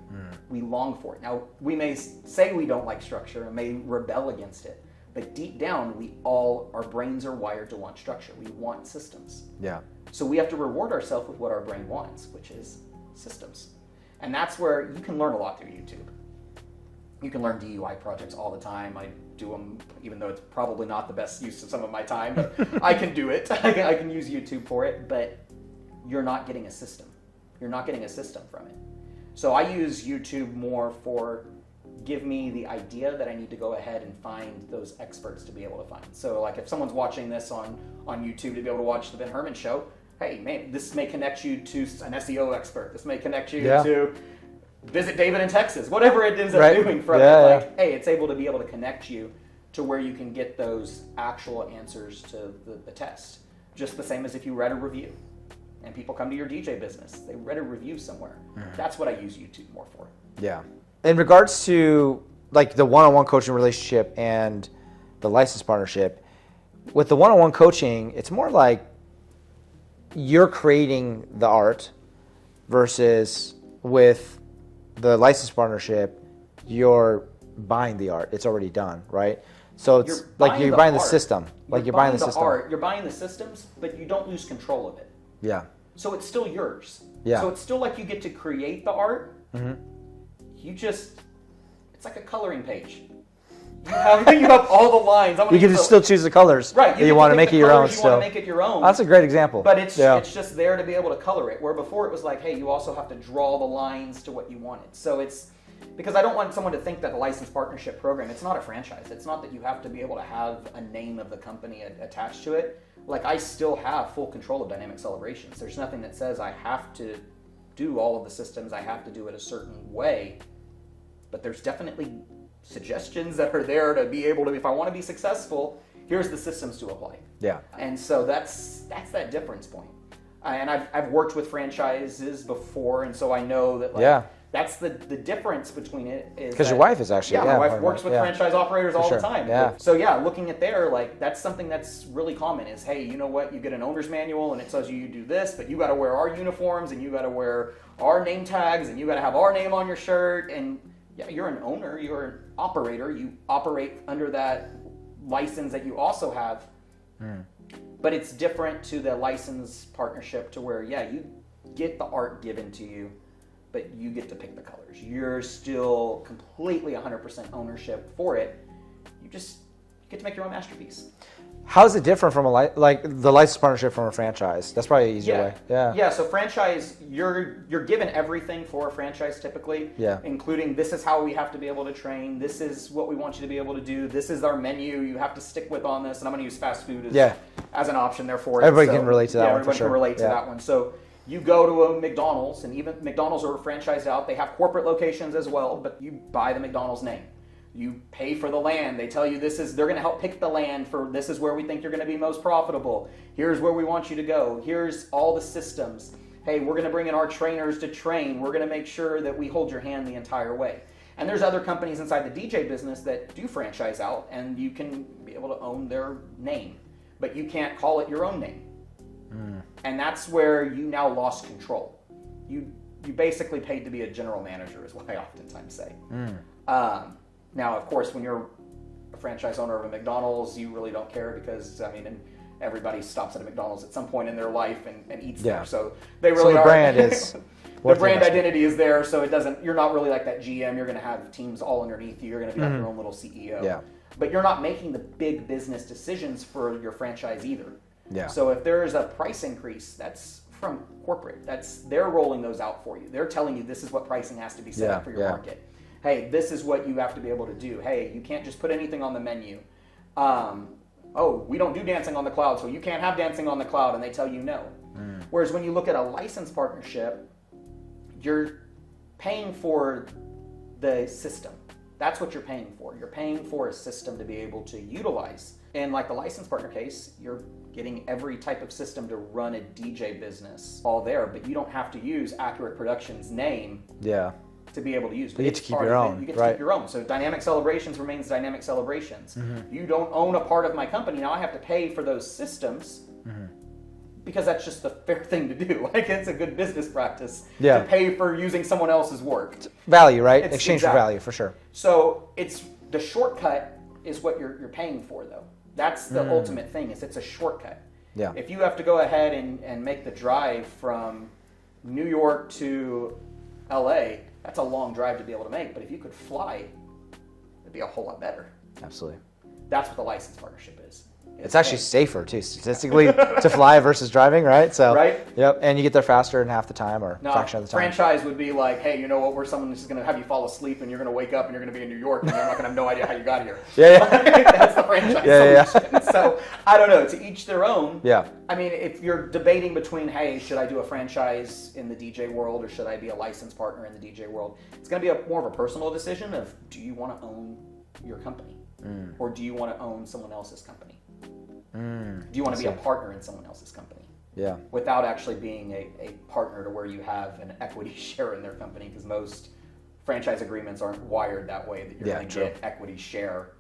We long for it. Now, we may say we don't like structure and may rebel against it, but deep down, our brains are wired to want structure. We want systems. Yeah. So we have to reward ourselves with what our brain wants, which is systems. And that's where you can learn a lot through YouTube. You can learn DIY projects all the time. I do them, even though it's probably not the best use of some of my time, but I can do it. I can use YouTube for it, but you're not getting a system. You're not getting a system from it. So I use YouTube more for give me the idea that I need to go ahead and find those experts to be able to find. So like if someone's watching this on YouTube to be able to watch the Ben Herman Show, hey, man, this may connect you to an SEO expert. This may connect you to visit David in Texas, whatever it ends up doing from it. Like, hey, it's able to connect you to where you can get those actual answers to the test. Just the same as if you read a review. And people come to your DJ business. They read a review somewhere. That's what I use YouTube more for. Yeah. In regards to like the one-on-one coaching relationship and the license partnership, with the one-on-one coaching, it's more like you're creating the art versus with the license partnership, you're buying the art. It's already done, right? So it's you're buying the system. Like you're buying the system. Art, you're buying the systems, but you don't lose control of it. Yeah. So it's still yours. Yeah. So it's still like you get to create the art. It's like a coloring page. You have all the lines. You can still choose the colors. Right. You want to make it your own You still. want to make it your own. That's a great example. But it's just there to be able to color it. Where before it was like, hey, you also have to draw the lines to what you wanted. So it's because I don't want someone to think that the license partnership program, it's not a franchise. It's not that you have to be able to have a name of the company attached to it. Like I still have full control of dynamic celebrations. There's nothing that says I have to do all of the systems. I have to do it a certain way. But there's definitely suggestions that are there to be able to, if I want to be successful, here's the systems to apply. Yeah. And so that's that difference point. And I've worked with franchises before, and so I know that that's the difference between it is because your wife is actually my wife works with franchise operators all the time. Yeah. So looking at that's something that's really common is, hey, you know what, you get an owner's manual and it tells you do this, but you got to wear our uniforms and you got to wear our name tags and you got to have our name on your shirt, and you're an owner, you're an operator, you operate under that license that you also have. But it's different to the license partnership to where you get the art given to you, but you get to pick the colors. You're still completely 100% ownership for it. You get to make your own masterpiece. How is it different from like the license partnership from a franchise? That's probably an easier way. Yeah. So franchise, you're given everything for a franchise typically. Yeah. Including this is how we have to be able to train. This is what we want you to be able to do. This is our menu. You have to stick with on this. And I'm going to use fast food as an option there for it. Everybody can relate to that one. Everybody can relate to that one. So you go to a McDonald's, and even McDonald's are franchised out. They have corporate locations as well, but you buy the McDonald's name. You pay for the land. They tell you they're going to help pick the land for this is where we think you're going to be most profitable. Here's where we want you to go. Here's all the systems. Hey, we're going to bring in our trainers to train. We're going to make sure that we hold your hand the entire way. And there's other companies inside the DJ business that do franchise out, and you can be able to own their name, but you can't call it your own name. And that's where you now lost control. You basically paid to be a general manager is what I oftentimes say. Now, of course, when you're a franchise owner of a McDonald's, you really don't care because, everybody stops at a McDonald's at some point in their life and eats there. So they really the brand is... the brand identity is there, so you're not really like that GM. You're going to have teams all underneath you. You're going to be like your own little CEO. Yeah. but you're not making the big business decisions for your franchise either. Yeah. So if there is a price increase, that's from corporate. They're rolling those out for you. They're telling you this is what pricing has to be set up for your market. Hey, this is what you have to be able to do. Hey, you can't just put anything on the menu. We don't do dancing on the cloud, so you can't have dancing on the cloud, and they tell you no. Whereas when you look at a license partnership, you're paying for the system. That's what you're paying for. You're paying for a system to be able to utilize. In like the license partner case, you're getting every type of system to run a DJ business all there, but you don't have to use Accurate Productions' name to be able to use it. You get to keep your own. You get to keep your own. So Dynamic Celebrations remains Dynamic Celebrations. You don't own a part of my company. Now I have to pay for those systems because that's just the fair thing to do. Like, it's a good business practice to pay for using someone else's work. Value, right? Exchange for value, for sure. So it's the shortcut is what you're paying for, though. That's the ultimate thing, is it's a shortcut. Yeah. If you have to go ahead and make the drive from New York to LA, that's a long drive to be able to make. But if you could fly, it'd be a whole lot better. Absolutely. That's what the license partnership is. It's actually safer too, statistically, to fly versus driving, right? So, right? Yep, and you get there faster in half the time or fraction of the time. Franchise would be like, hey, you know what? We're someone who's going to have you fall asleep, and you're going to wake up, and you're going to be in New York, and you're not going to have no idea how you got here. That's the franchise solution. So I don't know. To each their own. Yeah. I mean, if you're debating between, hey, should I do a franchise in the DJ world, or should I be a licensed partner in the DJ world? It's going to be more of a personal decision of, do you want to own your company, or do you want to own someone else's company? Do you want to be a partner in someone else's company? Yeah. Without actually being a partner to where you have an equity share in their company, because most franchise agreements aren't wired that way, that you're going to get equity share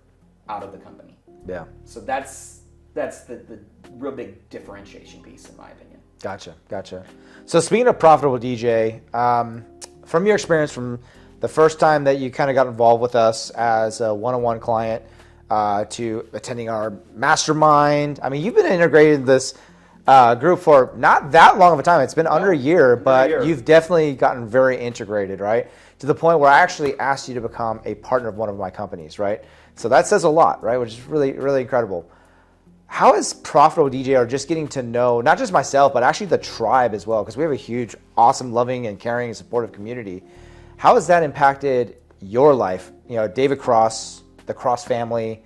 out of the company. Yeah. So that's the real big differentiation piece, in my opinion. Gotcha. So speaking of Profitable DJ, from your experience, from the first time that you kind of got involved with us as a one-on-one client, to attending our mastermind. I mean, you've been integrated in this group for not that long of a time. It's been under a year, but you've definitely gotten very integrated, right? To the point where I actually asked you to become a partner of one of my companies, right? So that says a lot, right? Which is really, really incredible. How is Profitable DJ, or just getting to know, not just myself, but actually the tribe as well, because we have a huge, awesome, loving, and caring and supportive community. How has that impacted your life? You know, David Cross, the Cross family,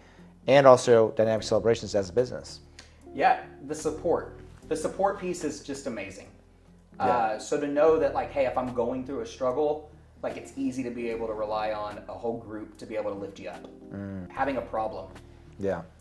and also Dynamic Celebrations as a business? Yeah, the support piece is just amazing. So to know that, like, hey, if I'm going through a struggle, like, it's easy to be able to rely on a whole group to be able to lift you up. Having a problem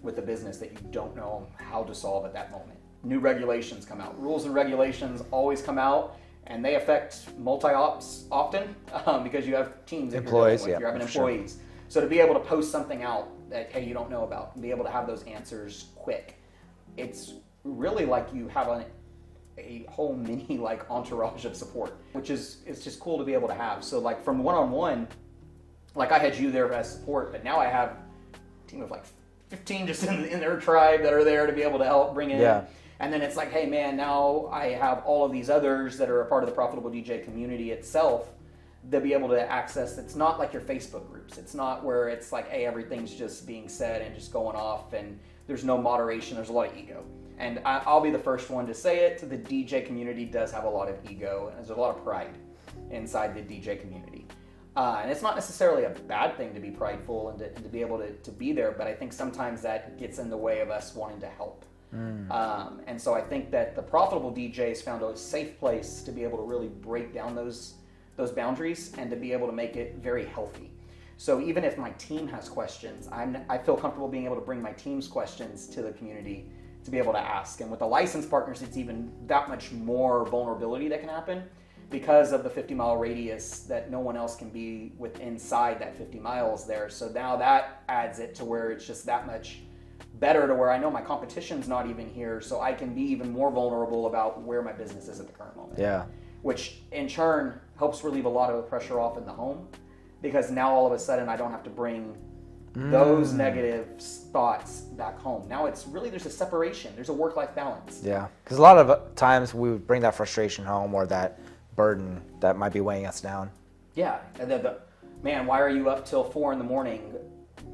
with a business that you don't know how to solve at that moment. New regulations come out. Rules and regulations always come out, and they affect multi-ops often because you have teams that employees, you're having employees. Sure. So to be able to post something out that, hey, you don't know about, and be able to have those answers quick, it's really like you have a whole mini like entourage of support, which is, it's just cool to be able to have. So like from one-on-one, like I had you there as support, but now I have a team of like 15 just in their tribe that are there to be able to help bring in. Yeah. And then it's like, hey man, now I have all of these others that are a part of the Profitable DJ community itself. They'll be able to access. It's not like your Facebook groups. It's not where it's like, hey, everything's just being said and just going off, and there's no moderation. There's a lot of ego. And I'll be the first one to say it. The DJ community does have a lot of ego, and there's a lot of pride inside the DJ community. And it's not necessarily a bad thing to be prideful and to be able to be there, but I think sometimes that gets in the way of us wanting to help. And so I think that the Profitable DJs found a safe place to be able to really break down those boundaries and to be able to make it very healthy. So even if my team has questions, I feel comfortable being able to bring my team's questions to the community to be able to ask. And with the licensed partners, it's even that much more vulnerability that can happen because of the 50-mile radius that no one else can be inside that 50 miles there. So now that adds it to where it's just that much better, to where I know my competition's not even here, so I can be even more vulnerable about where my business is at the current moment. Yeah. Which in turn helps relieve a lot of the pressure off in the home, because now all of a sudden I don't have to bring those negative thoughts back home. Now it's really, there's a separation. There's a work-life balance. Yeah, because a lot of times we would bring that frustration home, or that burden that might be weighing us down. Yeah, and man, why are you up till 4 a.m?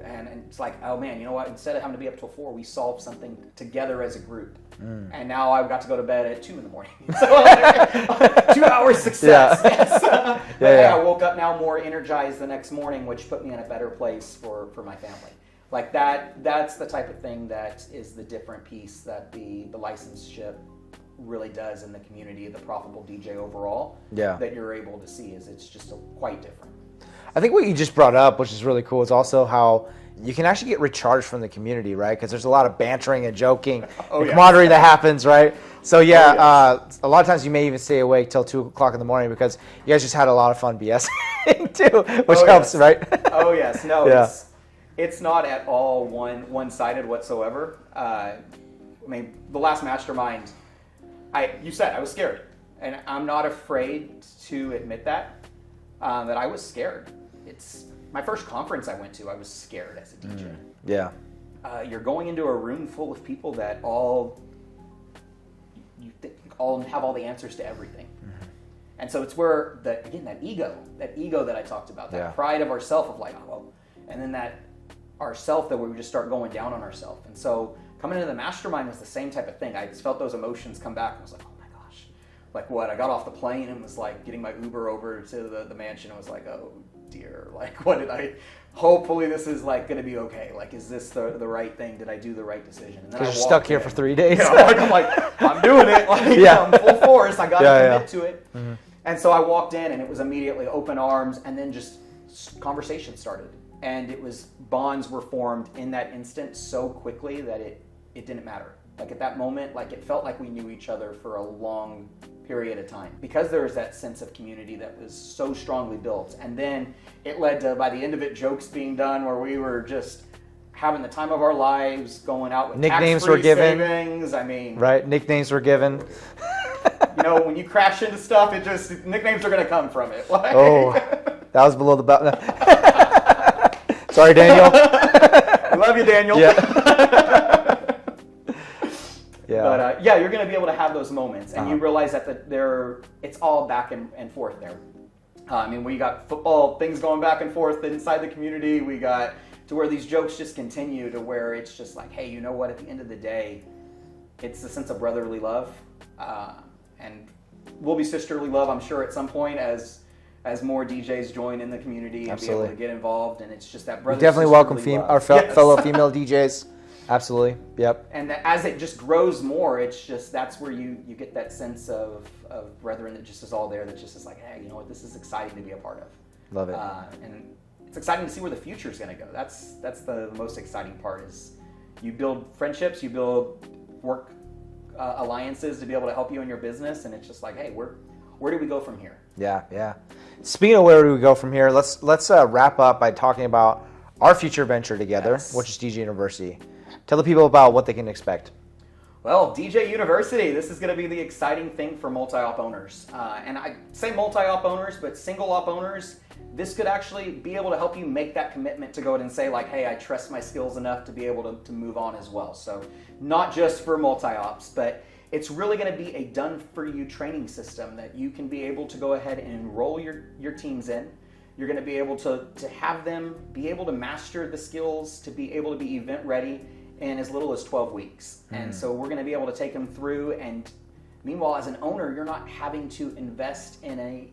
And it's like, oh man, you know what? Instead of having to be up till 4, we solved something together as a group. And now I've got to go to bed at 2 in the morning. So 2 hours success. Yeah. Yes. I woke up now more energized the next morning, which put me in a better place for my family. Like that's the type of thing that is the different piece that the licenseship really does in the community of the Profitable DJ overall. Yeah. That you're able to see is it's just quite different. I think what you just brought up, which is really cool, is also how you can actually get recharged from the community, right? Because there's a lot of bantering and joking and camaraderie that happens, right? So a lot of times you may even stay awake till 2 o'clock in the morning because you guys just had a lot of fun BSing too, which helps, right? Oh yes, no, it's not at all one-sided whatsoever. I mean, the last mastermind, you said I was scared, and I'm not afraid to admit that I was scared. It's my first conference I went to. I was scared as a DJ. Yeah. You're going into a room full of people that all have all the answers to everything. And so it's where that ego that I talked about, that pride of ourself of like, and then that ourself that we would just start going down on ourselves. And so coming into the mastermind was the same type of thing. I just felt those emotions come back. I was like, oh my gosh, like what? I got off the plane and was like getting my Uber over to the mansion and was like, oh dear, like what did I? Hopefully this is like going to be okay. Like, is this the right thing? Did I do the right decision? And then because you're stuck here for 3 days. I'm doing it. I'm full force. I got to commit to it. And so I walked in and it was immediately open arms, and then just conversation started. And it was bonds were formed in that instant so quickly that it didn't matter. Like at that moment, like it felt like we knew each other for a long period of time because there was that sense of community that was so strongly built. And then it led to, by the end of it, jokes being done where we were just having the time of our lives, going out with nicknames were given. Savings. I mean, right? Nicknames were given. You know, when you crash into stuff, it just nicknames are going to come from it. Like, that was below the belt. Sorry, Daniel. I love you, Daniel. But you're going to be able to have those moments, and you realize that it's all back and forth there. I mean, we got football things going back and forth inside the community. We got to where these jokes just continue to where it's just like, hey, you know what? At the end of the day, it's the sense of brotherly love, and will be sisterly love, I'm sure, at some point as more DJs join in the community and be able to get involved. And it's just that brotherly. We definitely welcome our fellow female DJs. Absolutely. Yep. And as it just grows more, it's just that's where you get that sense of brethren that just is all there. That just is like, hey, you know what? This is exciting to be a part of. Love it. And it's exciting to see where the future is going to go. That's the most exciting part. Is you build friendships, you build work alliances to be able to help you in your business, and it's just like, hey, where do we go from here? Yeah. Speaking of where do we go from here, let's wrap up by talking about our future venture together, which is DJ University. Tell the people about what they can expect. Well, DJ University, this is going to be the exciting thing for multi-op owners. And I say multi-op owners, but single op owners, this could actually be able to help you make that commitment to go ahead and say like, hey, I trust my skills enough to be able to move on as well. So not just for multi-ops, but it's really going to be a done-for-you training system that you can be able to go ahead and enroll your teams in. You're going to be able to have them be able to master the skills to be able to be event ready in as little as 12 weeks. And so we're going to be able to take them through, and meanwhile, as an owner, you're not having to invest in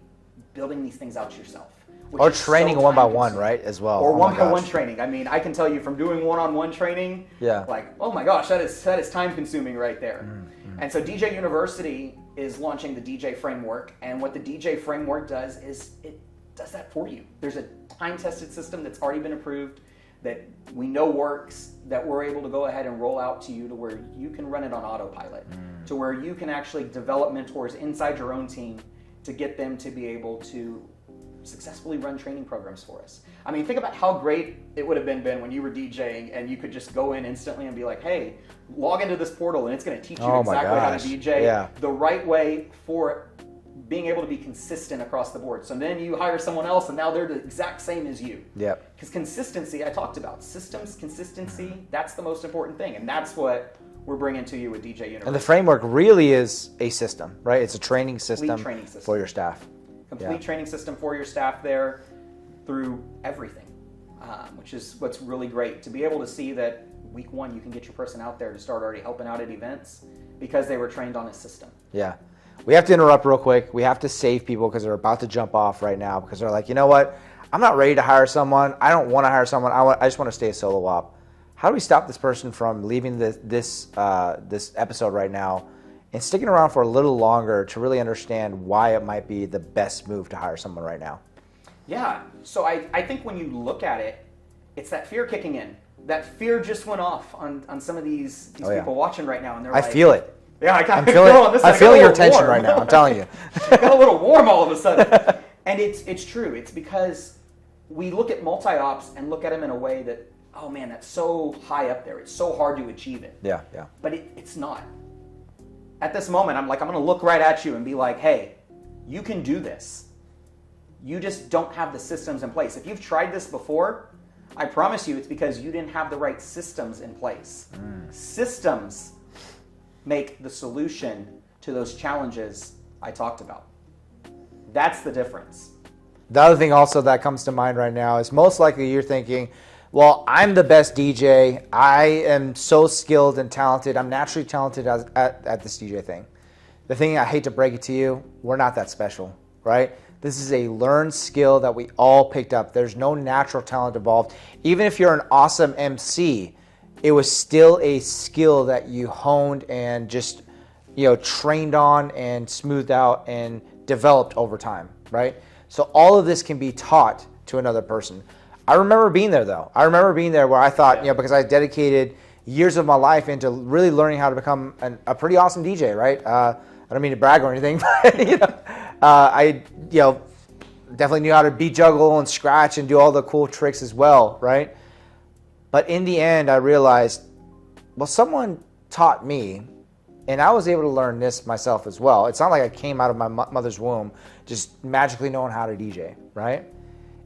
building these things out yourself. Or training so one-by-one, right, as well. Or one-by-one training. I mean, I can tell you from doing one-on-one training, like, oh my gosh, that is time-consuming right there. And so DJ University is launching the DJ Framework, and what the DJ Framework does is it does that for you. There's a time-tested system that's already been approved that we know works, that we're able to go ahead and roll out to you to where you can run it on autopilot, to where you can actually develop mentors inside your own team to get them to be able to successfully run training programs for us. I mean, think about how great it would have been, Ben, when you were DJing and you could just go in instantly and be like, hey, log into this portal and it's going to teach you exactly how to DJ the right way for being able to be consistent across the board. So then you hire someone else and now they're the exact same as you. Yep. Because consistency, I talked about. Systems, consistency, that's the most important thing. And that's what we're bringing to you with DJ University. And the framework really is a system, right? It's a training system for your staff. Complete training system for your staff there through everything. which is what's really great, to be able to see that week one you can get your person out there to start already helping out at events because they were trained on a system. Yeah. We have to interrupt real quick. We have to save people because they're about to jump off right now because they're like, you know what? I'm not ready to hire someone. I don't want to hire someone. I just want to stay a solo op. How do we stop this person from leaving this episode right now and sticking around for a little longer to really understand why it might be the best move to hire someone right now? Yeah. So I think when you look at it, it's that fear kicking in. That fear just went off on some of these people watching right now, and they're like, I feel it. Yeah, I'm feeling your tension right now. I'm telling you. Got a little warm all of a sudden. And it's true. It's because we look at multi-ops and look at them in a way that, oh man, that's so high up there. It's so hard to achieve it. Yeah. But it's not. At this moment, I'm going to look right at you and be like, hey, you can do this. You just don't have the systems in place. If you've tried this before, I promise you it's because you didn't have the right systems in place. Systems make the solution to those challenges I talked about. That's the difference. The other thing also that comes to mind right now is most likely you're thinking, well, I'm the best DJ. I am so skilled and talented. I'm naturally talented at this DJ thing. The thing, I hate to break it to you, we're not that special, right? This is a learned skill that we all picked up. There's no natural talent involved. Even if you're an awesome MC, it was still a skill that you honed and just, trained on and smoothed out and developed over time, right? So all of this can be taught to another person. I remember being there though. I remember being there where I thought, because I dedicated years of my life into really learning how to become a pretty awesome DJ, right? I don't mean to brag or anything, but I definitely knew how to beat juggle and scratch and do all the cool tricks as well, right? But in the end, I realized, well, someone taught me, and I was able to learn this myself as well. It's not like I came out of my mother's womb just magically knowing how to DJ, right?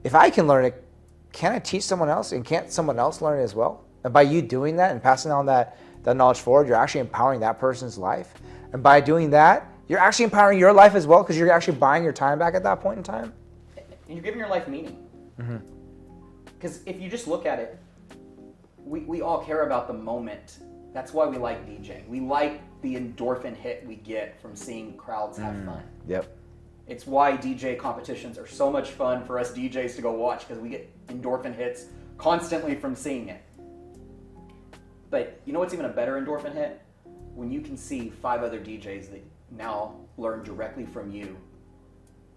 If I can learn it, can I teach someone else, and can't someone else learn it as well? And by you doing that and passing on that knowledge forward, you're actually empowering that person's life. And by doing that, you're actually empowering your life as well because you're actually buying your time back at that point in time. And you're giving your life meaning. Because if you just look at it, we all care about the moment. That's why we like DJing. We like the endorphin hit we get from seeing crowds have fun. Yep. It's why DJ competitions are so much fun for us DJs to go watch because we get endorphin hits constantly from seeing it. But you know what's even a better endorphin hit? When you can see 5 other DJs that now learn directly from you,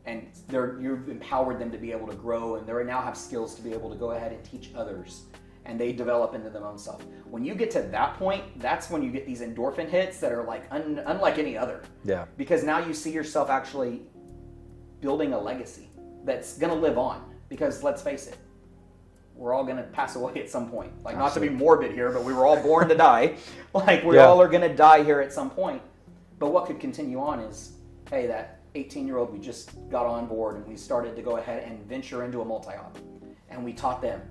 and you've empowered them to be able to grow, and they now have skills to be able to go ahead and teach others, and they develop into their own self. When you get to that point, that's when you get these endorphin hits that are like unlike any other. Yeah. Because now you see yourself actually building a legacy that's going to live on. Because let's face it, we're all going to pass away at some point. Like, not to be morbid here, but we were all born to die. Like, we all are going to die here at some point. But what could continue on is, hey, that 18-year-old, we just got on board and we started to go ahead and venture into a multi-op. And we taught them.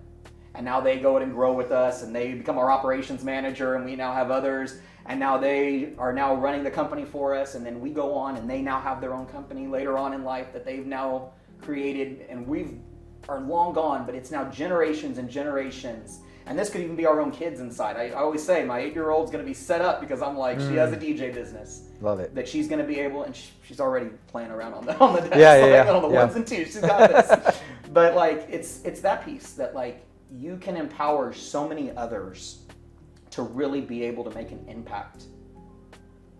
And now they go and grow with us, and they become our operations manager, and we now have others, and now they are now running the company for us, and then we go on, and they now have their own company later on in life that they've now created, and we are long gone, but it's now generations and generations. And this could even be our own kids inside. I always say my 8-year-old's going to be set up because I'm like, she has a DJ business. Love it. That she's going to be able, and she's already playing around on the desk, on the ones and twos. She's got this. But like, it's that piece that like, you can empower so many others to really be able to make an impact.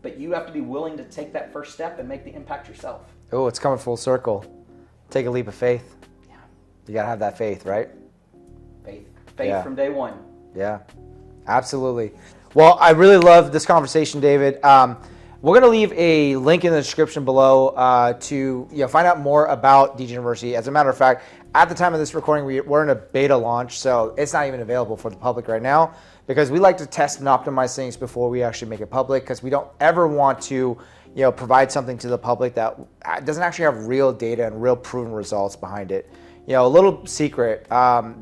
But you have to be willing to take that first step and make the impact yourself. Oh, it's coming full circle. Take a leap of faith. Yeah. You got to have that faith, right? Faith from day one. Yeah, absolutely. Well, I really love this conversation, David. We're going to leave a link in the description below to find out more about DJ University. As a matter of fact, at the time of this recording, we're in a beta launch, so it's not even available for the public right now because we like to test and optimize things before we actually make it public because we don't ever want to provide something to the public that doesn't actually have real data and real proven results behind it. A little secret,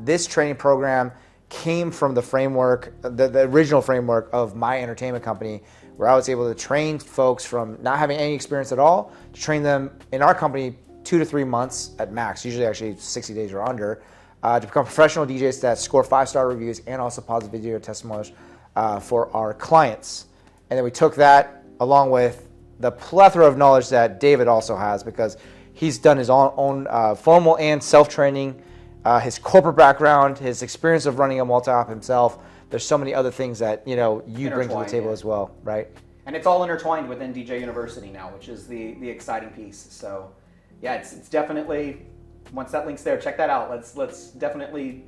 this training program came from the framework, the original framework of my entertainment company, where I was able to train folks from not having any experience at all to train them in our company 2 to 3 months at max, usually actually 60 days or under, to become professional DJs that score 5-star reviews and also positive video testimonials for our clients. And then we took that along with the plethora of knowledge that David also has, because he's done his own formal and self-training, his corporate background, his experience of running a multi-op himself. There's so many other things that you bring to the table as well, right? And it's all intertwined within DJ University now, which is the exciting piece. So yeah, it's definitely, once that link's there, check that out. Let's definitely,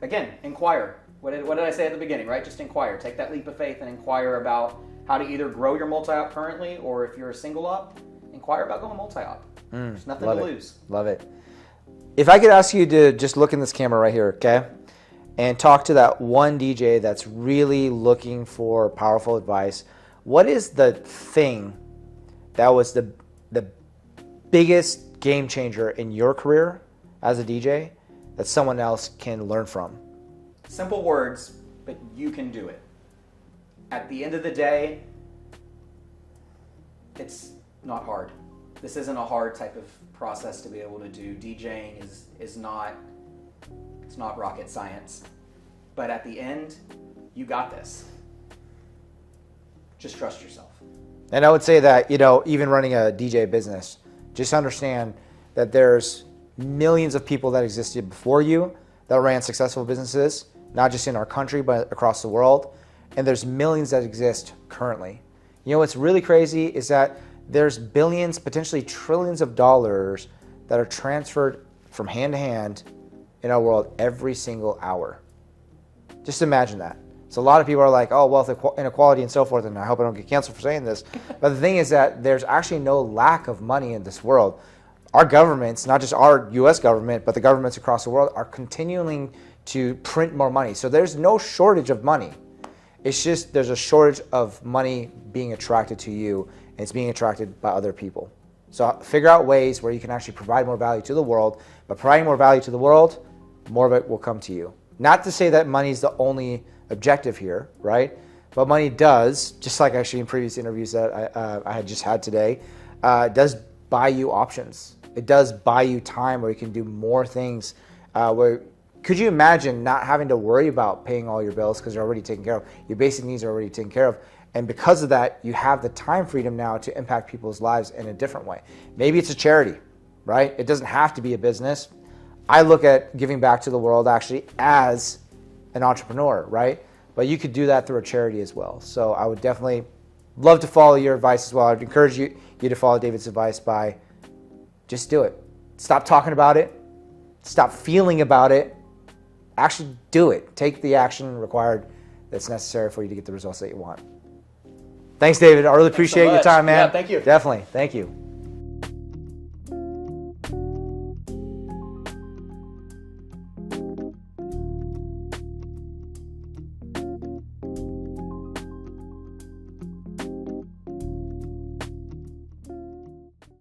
again, inquire. What did I say at the beginning, right? Just inquire. Take that leap of faith and inquire about how to either grow your multi-op currently, or if you're a single op, inquire about going multi-op. There's nothing to lose. Love it. If I could ask you to just look in this camera right here, okay? And talk to that one DJ that's really looking for powerful advice. What is the thing that was the biggest game changer in your career as a DJ that someone else can learn from? Simple words, but you can do it. At the end of the day, it's not hard. This isn't a hard type of process to be able to do. DJing is not rocket science. But at the end, you got this. Just trust yourself. And I would say that, even running a DJ business, just understand that there's millions of people that existed before you that ran successful businesses, not just in our country, but across the world. And there's millions that exist currently. What's really crazy is that there's billions, potentially trillions of dollars that are transferred from hand to hand in our world every single hour. Just imagine that. So a lot of people are like, oh, wealth inequality and so forth, and I hope I don't get canceled for saying this. But the thing is that there's actually no lack of money in this world. Our governments, not just our U.S. government, but the governments across the world are continuing to print more money. So there's no shortage of money. It's just there's a shortage of money being attracted to you, and it's being attracted by other people. So figure out ways where you can actually provide more value to the world. By providing more value to the world, more of it will come to you. Not to say that money is the only objective here, right? But money does, just like actually in previous interviews that I had just had today, does buy you options. It does buy you time where you can do more things. Could you imagine not having to worry about paying all your bills because they're already taken care of? Your basic needs are already taken care of. And because of that, you have the time freedom now to impact people's lives in a different way. Maybe it's a charity, right? It doesn't have to be a business. I look at giving back to the world actually as an entrepreneur, right? But you could do that through a charity as well. So I would definitely love to follow your advice as well. I'd encourage you to follow David's advice by just do it. Stop talking about it. Stop feeling about it. Actually do it. Take the action required that's necessary for you to get the results that you want. Thanks, David. I really appreciate your time, man. Yeah, thank you. Definitely. Thank you.